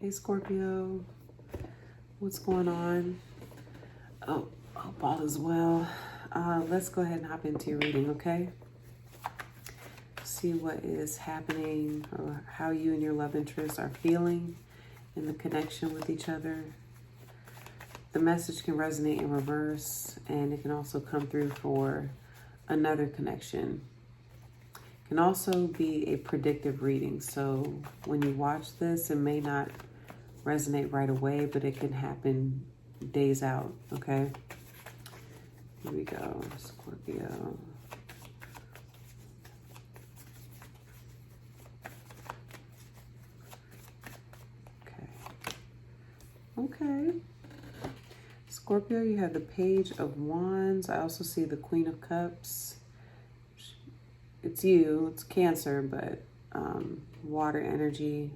Hey Scorpio, what's going on? Oh, hope all is well. Let's go ahead and hop into your reading, okay? See what is happening or how you and your love interests are feeling in the connection with each other. The message can resonate in reverse, and it can also come through for another connection. It can also be a predictive reading, so when you watch this, it may not resonate right away, but it can happen days out, okay? Here we go, Scorpio. Okay. Scorpio, you have the Page of Wands. I also see the Queen of Cups. It's you, it's Cancer, but water energy,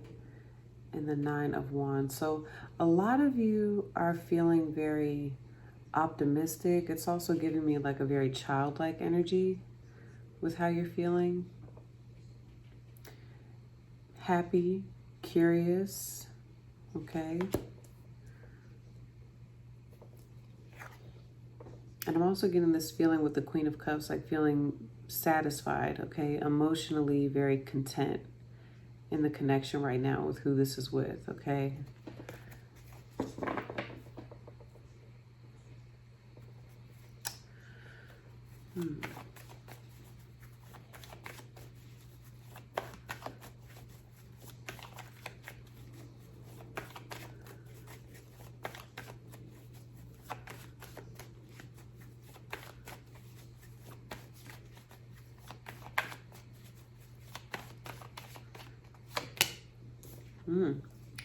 and the Nine of Wands. So a lot of you are feeling very optimistic. It's also giving me like a very childlike energy with how you're feeling. Happy, curious, okay? And I'm also getting this feeling with the Queen of Cups, like feeling satisfied, okay? Emotionally very content in the connection right now with who this is with, okay?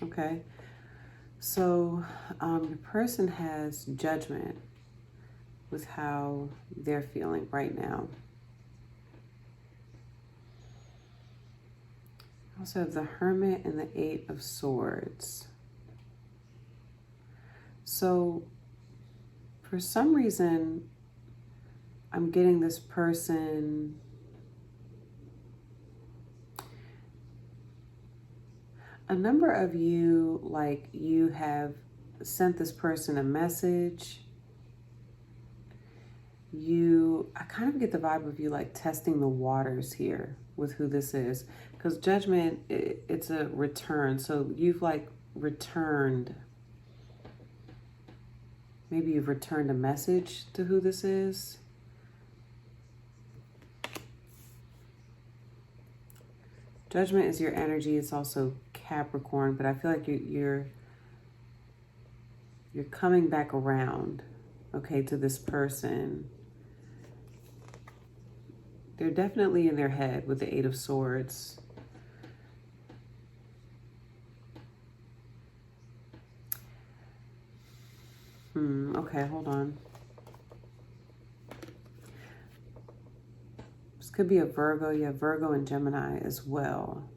Okay. So your person has judgment with how they're feeling right now. I also have the Hermit and the Eight of Swords. So for some reason, I'm getting this person a number of you, like you have sent this person a message. I kind of get the vibe of you like testing the waters here with who this is. Because judgment, it's a return. So you've like returned. Maybe you've returned a message to who this is. Judgment is your energy. It's also Capricorn, but I feel like you're coming back around, okay, to this person. They're definitely in their head with the Eight of Swords. Okay, hold on. This could be a Virgo. You have Virgo and Gemini as well.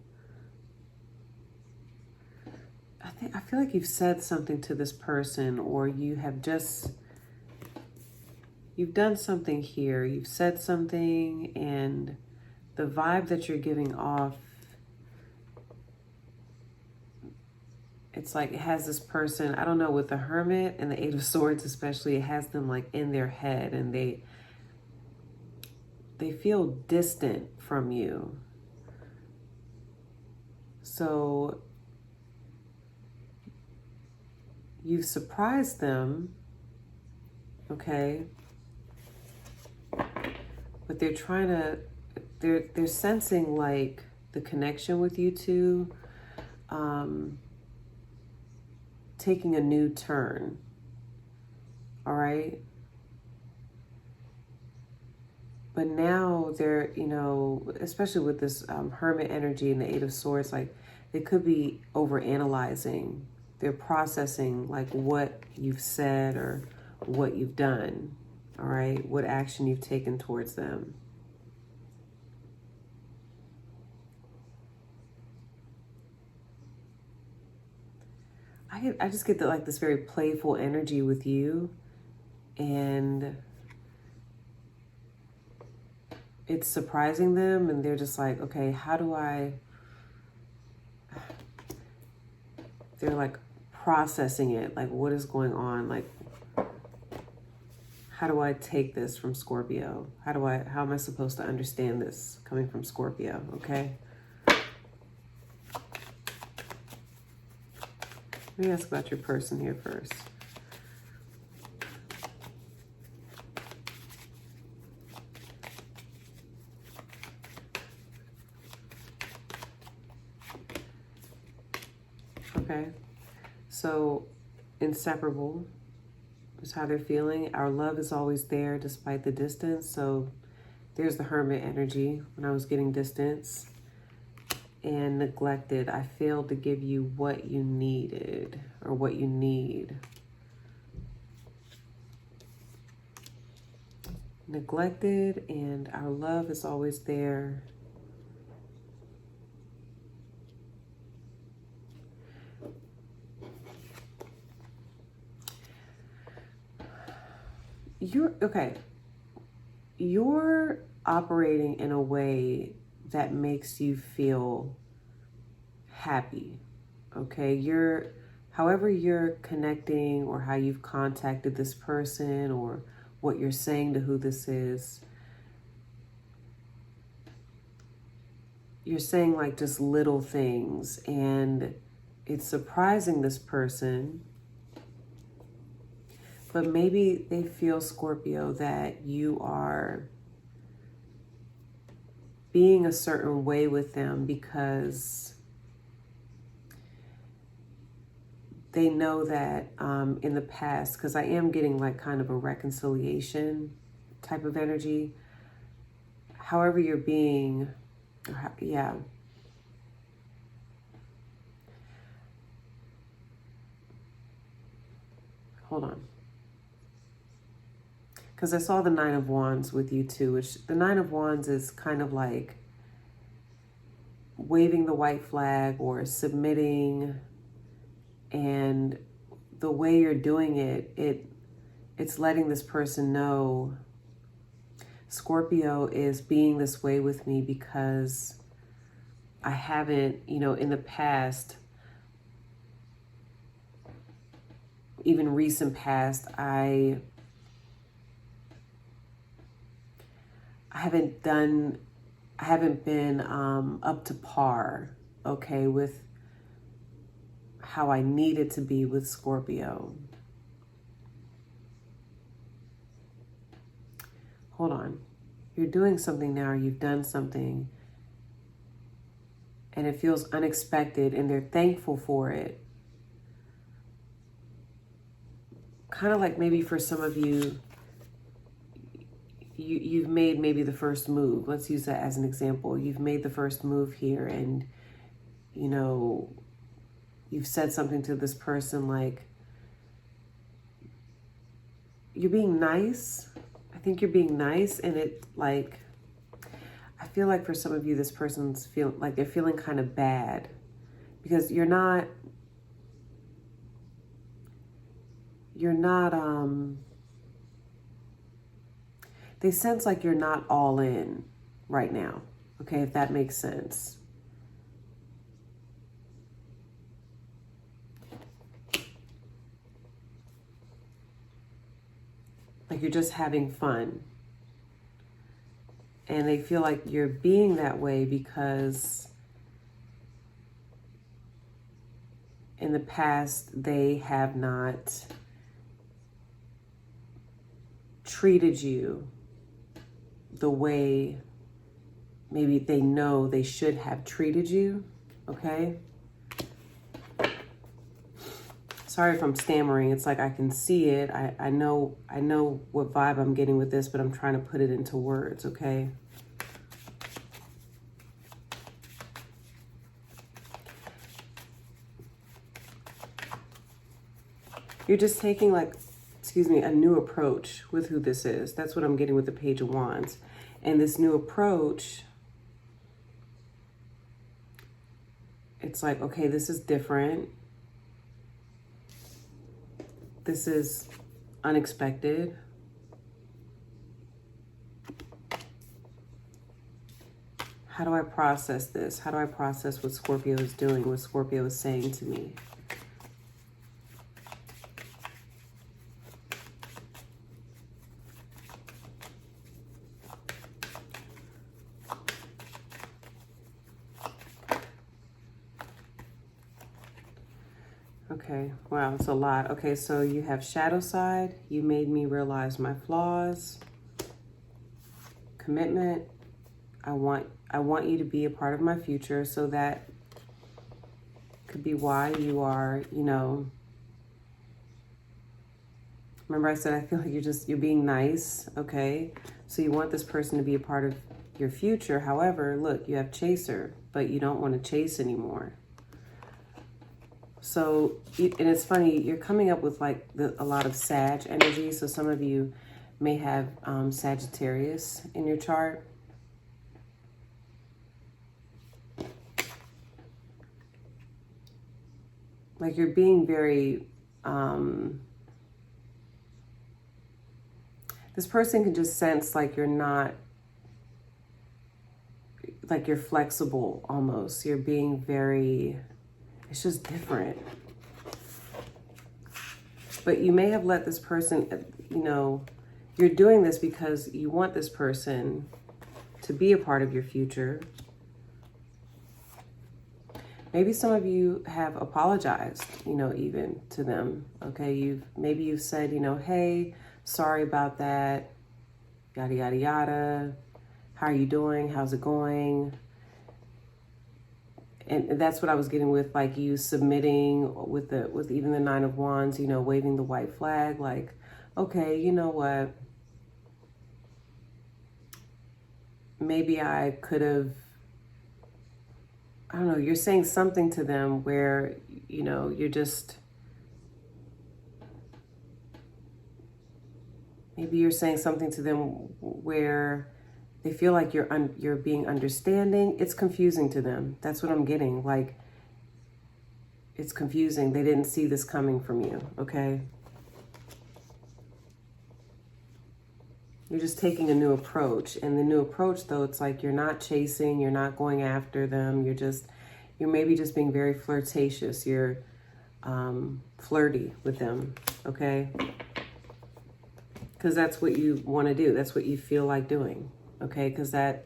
I feel like you've said something to this person, or you have just, you've done something here. You've said something, and the vibe that you're giving off, it's like it has this person, I don't know, with the Hermit and the Eight of Swords especially, it has them like in their head, and they feel distant from you. So you've surprised them, okay? But they're trying to, they're sensing like the connection with you two taking a new turn, all right? But now they're, you know, especially with this Hermit energy and the Eight of Swords, like they could be over analyzing. They're processing like what you've said or what you've done, all right? What action you've taken towards them. I just get like this very playful energy with you, and it's surprising them, and they're just like, okay, how do I they're like processing it. Like, what is going on? Like, how do I take this from Scorpio? How am I supposed to understand this coming from Scorpio? Okay. Let me ask about your person here first. Okay. So, inseparable is how they're feeling. Our love is always there despite the distance. So, there's the Hermit energy when I was getting distance. And neglected. I failed to give you what you needed or what you need. Neglected, and our love is always there. You're operating in a way that makes you feel happy. Okay, however you're connecting, or how you've contacted this person, or what you're saying to who this is, you're saying like just little things, and it's surprising this person. But maybe they feel, Scorpio, that you are being a certain way with them because they know that in the past, because I am getting like kind of a reconciliation type of energy. However you're being, yeah. Hold on. Because I saw the Nine of Wands with you too, which the Nine of Wands is kind of like waving the white flag or submitting, and the way you're doing it's letting this person know Scorpio is being this way with me because I haven't, in the past, even recent past, I haven't been up to par, okay, with how I needed to be with Scorpio. Hold on. You're doing something now, or you've done something, and it feels unexpected, and they're thankful for it. Kind of like maybe for some of you, you've made maybe the first move. Let's use that as an example. You've made the first move here, and you've said something to this person like, you're being nice. I think you're being nice, and I feel like for some of you, this person's they're feeling kind of bad because you're not they sense like you're not all in right now. Okay, if that makes sense. Like you're just having fun. And they feel like you're being that way because in the past they have not treated you the way maybe they know they should have treated you, okay? Sorry if I'm stammering. It's like I can see it. I know what vibe I'm getting with this, but I'm trying to put it into words, okay? You're just taking a new approach with who this is. That's what I'm getting with the Page of Wands. And this new approach, it's like, okay, this is different. This is unexpected. How do I process this? How do I process what Scorpio is doing, what Scorpio is saying to me? Okay, wow, it's a lot. Okay, so you have shadow side. You made me realize my flaws. Commitment. I want you to be a part of my future, so that could be why you are, you know, remember I said I feel like you're being nice, okay? So you want this person to be a part of your future. However, look, you have chaser, but you don't want to chase anymore. So, and it's funny, you're coming up with like a lot of Sag energy. So some of you may have Sagittarius in your chart. Like you're being very, this person can just sense like you're not, like you're flexible almost. You're being very, it's just different. But you may have let this person, you know, you're doing this because you want this person to be a part of your future. Maybe some of you have apologized, you know, even to them. Okay, maybe you've said, you know, hey, sorry about that, yada, yada, yada. How are you doing? How's it going? And that's what I was getting with, like, you submitting with even the Nine of Wands, you know, waving the white flag, like, okay, you know what? Maybe I could have, I don't know, you're saying something to them where, you know, you're just, maybe you're saying something to them where they feel like you're being understanding. It's confusing to them. That's what I'm getting. Like, it's confusing. They didn't see this coming from you, okay? You're just taking a new approach. And the new approach, though, it's like you're not chasing, you're not going after them. You're maybe just being very flirtatious. You're flirty with them, okay? Because that's what you want to do. That's what you feel like doing. Okay, because that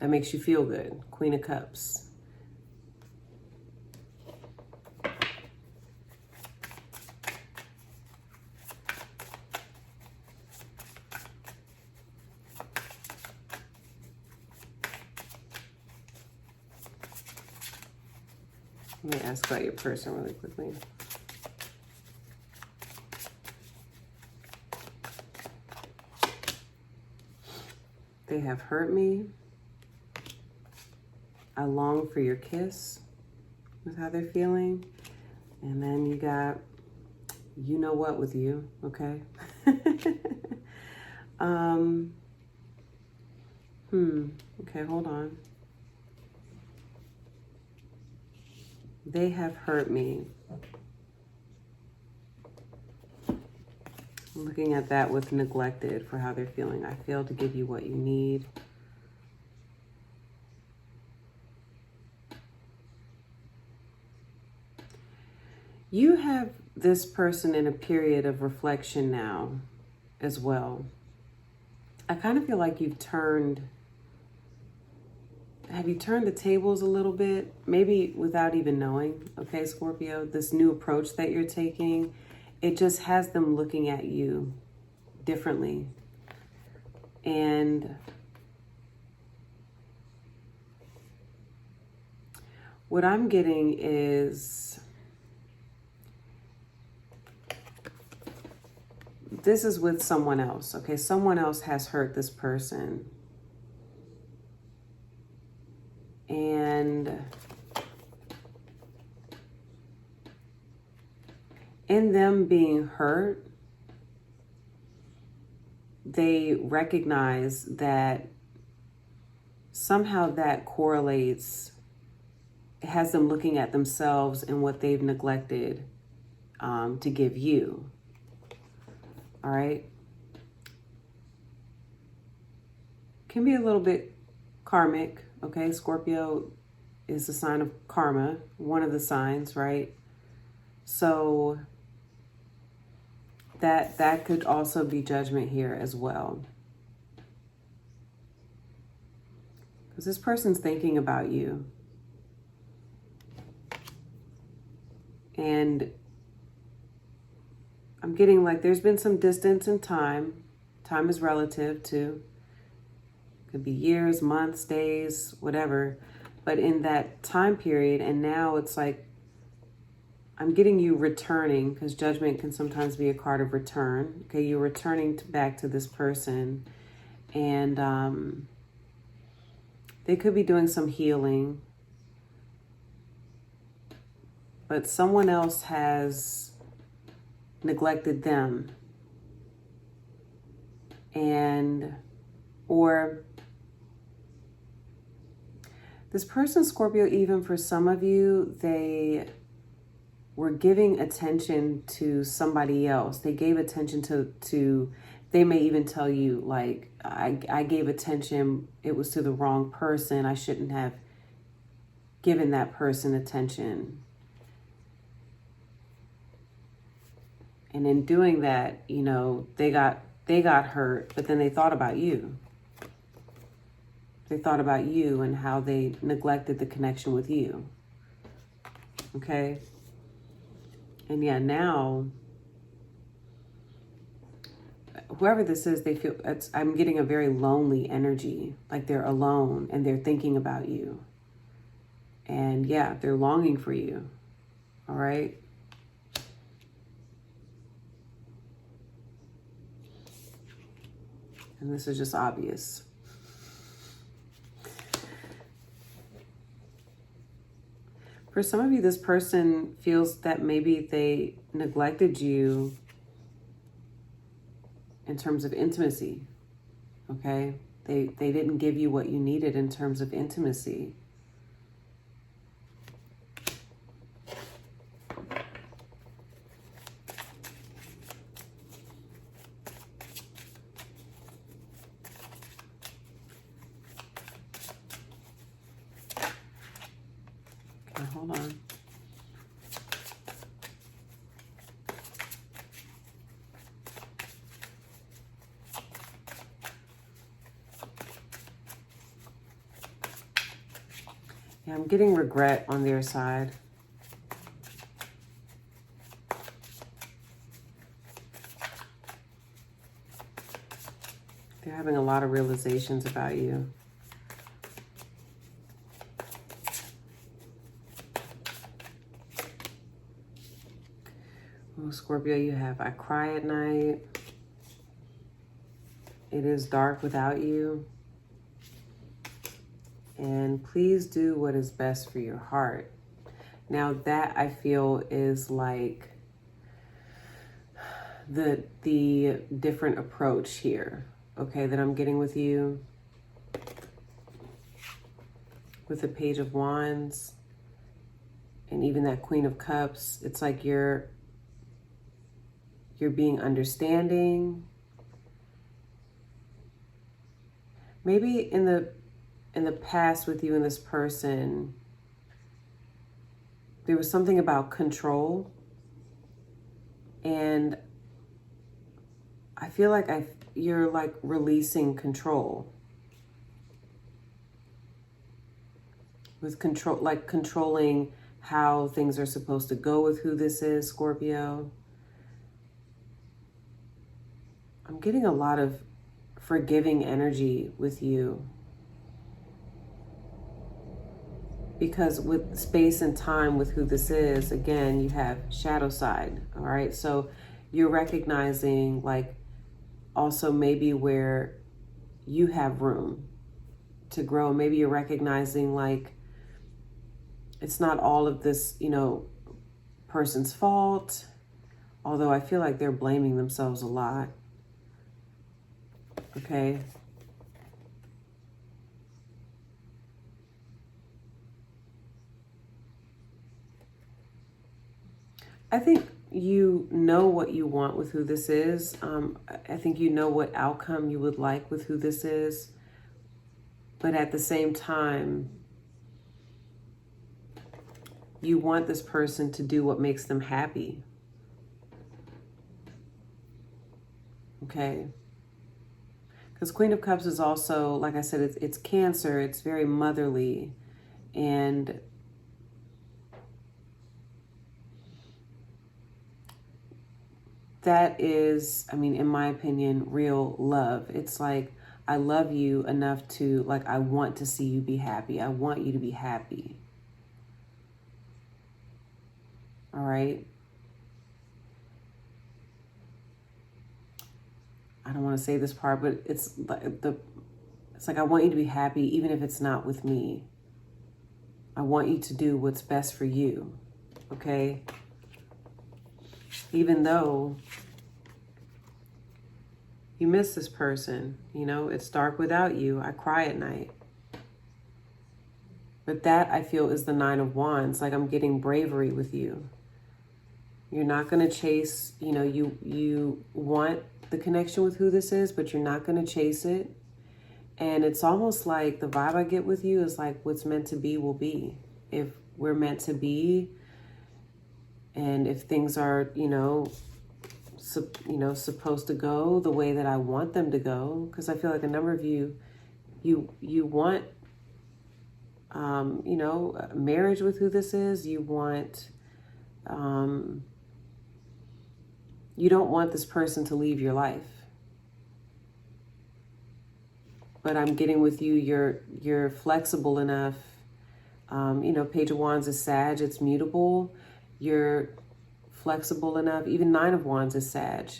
makes you feel good. Queen of Cups. Let me ask about your person really quickly. They have hurt me. I long for your kiss, with how they're feeling. And then you got, you know what with you, okay? Okay, hold on. They have hurt me. Looking at that with neglected for how they're feeling. I failed to give you what you need. You have this person in a period of reflection now as well. I kind of feel like have you turned the tables a little bit? Maybe without even knowing, okay, Scorpio? This new approach that you're taking, it just has them looking at you differently. And what I'm getting is, this is with someone else, okay? Someone else has hurt this person. And in them being hurt, they recognize that somehow that correlates, it has them looking at themselves and what they've neglected to give you. All right? Can be a little bit karmic, okay? Scorpio is a sign of karma, one of the signs, right? So that could also be judgment here as well. Because this person's thinking about you. And I'm getting like there's been some distance in time. Time is relative too. Could be years, months, days, whatever. But in that time period, and now it's like I'm getting you returning, because judgment can sometimes be a card of return. Okay, you're returning back to this person, and they could be doing some healing, but someone else has neglected them, or this person, Scorpio, even for some of you, they were giving attention to somebody else. They gave attention to they may even tell you, like, I gave attention, it was to the wrong person. I shouldn't have given that person attention. And in doing that, you know, they got hurt, but then they thought about you. They thought about you and how they neglected the connection with you. Okay? And yeah, now, whoever this is, they feel, I'm getting a very lonely energy. Like they're alone and they're thinking about you. And yeah, they're longing for you. All right? And this is just obvious. For some of you, this person feels that maybe they neglected you in terms of intimacy, okay? They didn't give you what you needed in terms of intimacy. Okay, hold on. Yeah, I'm getting regret on their side. They're having a lot of realizations about you. Oh, Scorpio, you have, I cry at night. It is dark without you. And please do what is best for your heart. Now that I feel is like the different approach here, okay, that I'm getting with you. With the Page of Wands and even that Queen of Cups, it's like you're being understanding. Maybe in the past with you and this person, there was something about control, and I feel like you're like releasing control. With control, like controlling how things are supposed to go with who this is, Scorpio. I'm getting a lot of forgiving energy with you. Because with space and time with who this is, again, you have shadow side, all right? So you're recognizing like also maybe where you have room to grow. Maybe you're recognizing like it's not all of this, you know, person's fault, although I feel like they're blaming themselves a lot, okay? I think you know what you want with who this is. I think you know what outcome you would like with who this is. But at the same time, you want this person to do what makes them happy. Okay? Because Queen of Cups is also, like I said, it's Cancer. It's very motherly. And that is, I mean, in my opinion, real love. It's like, I love you enough to, like, I want to see you be happy. I want you to be happy. All right. I don't want to say this part, but it's like I want you to be happy, even if it's not with me. I want you to do what's best for you. Okay. Even though you miss this person, you know, it's dark without you. I cry at night. But that, I feel, is the Nine of Wands. Like, I'm getting bravery with you. You're not going to chase, you know, you want the connection with who this is, but you're not going to chase it. And it's almost like the vibe I get with you is like, what's meant to be will be. If we're meant to be, and if things are, you know, supposed to go the way that I want them to go, because I feel like a number of you want, you know, marriage with who this is. You want, you don't want this person to leave your life. But I'm getting with you, you're flexible enough. You know, Page of Wands is Sag, it's mutable. You're flexible enough, even Nine of Wands is Sag,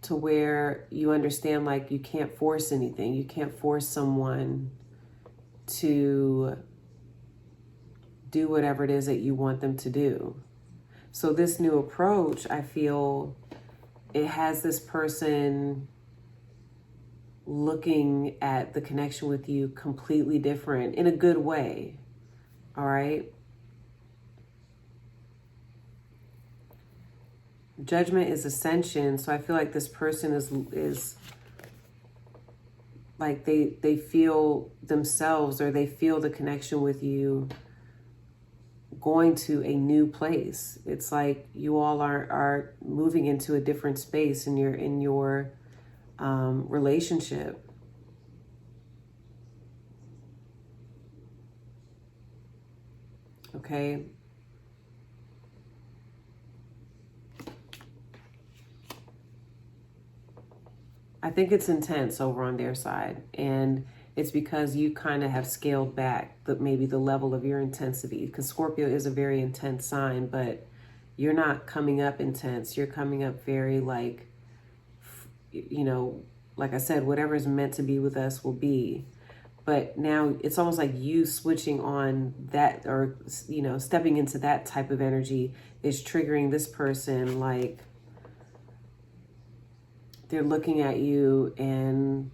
to where you understand, like, you can't force anything. You can't force someone to do whatever it is that you want them to do. So this new approach, I feel, it has this person looking at the connection with you completely different, in a good way. All right. Judgment is Ascension. So I feel like this person is like they feel themselves, or they feel the connection with you going to a new place. It's like you all are moving into a different space in your relationship. Okay. I think it's intense over on their side, and it's because you kind of have scaled back maybe the level of your intensity, because Scorpio is a very intense sign, but you're not coming up intense. You're coming up very, like, you know, like I said, whatever is meant to be with us will be. But now it's almost like you switching on that, or, you know, stepping into that type of energy is triggering this person. Like, they're looking at you and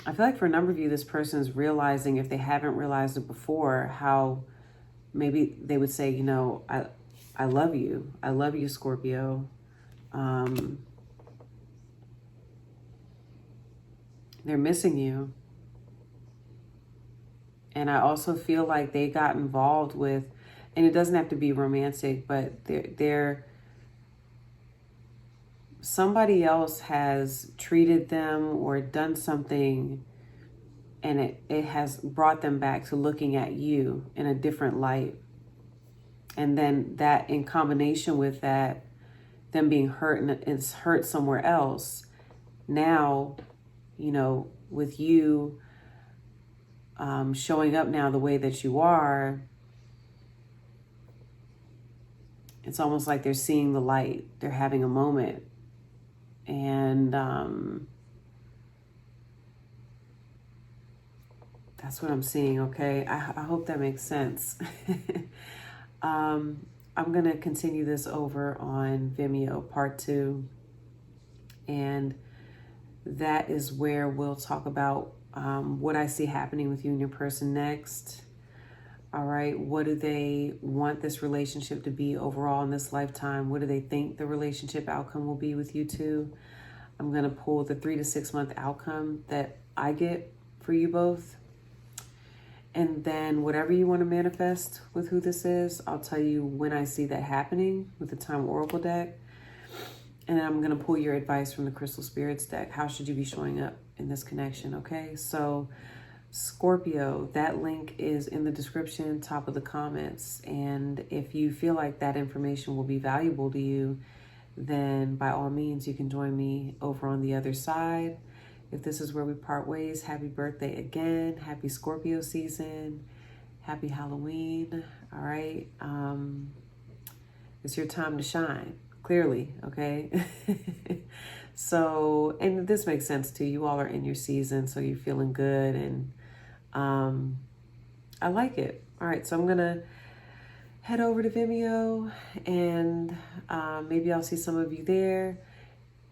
I feel like for a number of you, this person is realizing, if they haven't realized it before, how maybe they would say, you know, I love you. I love you, Scorpio. They're missing you. And I also feel like they got involved with, and it doesn't have to be romantic, but they're somebody else has treated them or done something, and it has brought them back to looking at you in a different light. And then that, in combination with that, them being hurt, and it's hurt somewhere else. Now, you know, with you showing up now the way that you are, it's almost like they're seeing the light. They're having a moment. And that's what I'm seeing, okay? I hope that makes sense. I'm going to continue this over on Vimeo, part 2. And that is where we'll talk about what I see happening with you and your person next. All right. What do they want this relationship to be overall in this lifetime? What do they think the relationship outcome will be with you two? I'm going to pull the 3 to 6 month outcome that I get for you both. And then whatever you want to manifest with who this is, I'll tell you when I see that happening with the Time Oracle deck. And then I'm going to pull your advice from the Crystal Spirits deck. How should you be showing up in this connection? Okay. So Scorpio, that link is in the description, top of the comments. And if you feel like that information will be valuable to you, then by all means, you can join me over on the other side. If this is where we part ways, happy birthday again. Happy Scorpio season. Happy Halloween. All right. It's your time to shine, clearly, okay? So, and this makes sense too. You all are in your season, so you're feeling good, and I like it. All right, so I'm gonna head over to Vimeo, and maybe I'll see some of you there.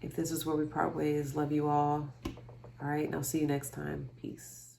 If this is where we part ways, love you all. All right, and I'll see you next time. Peace.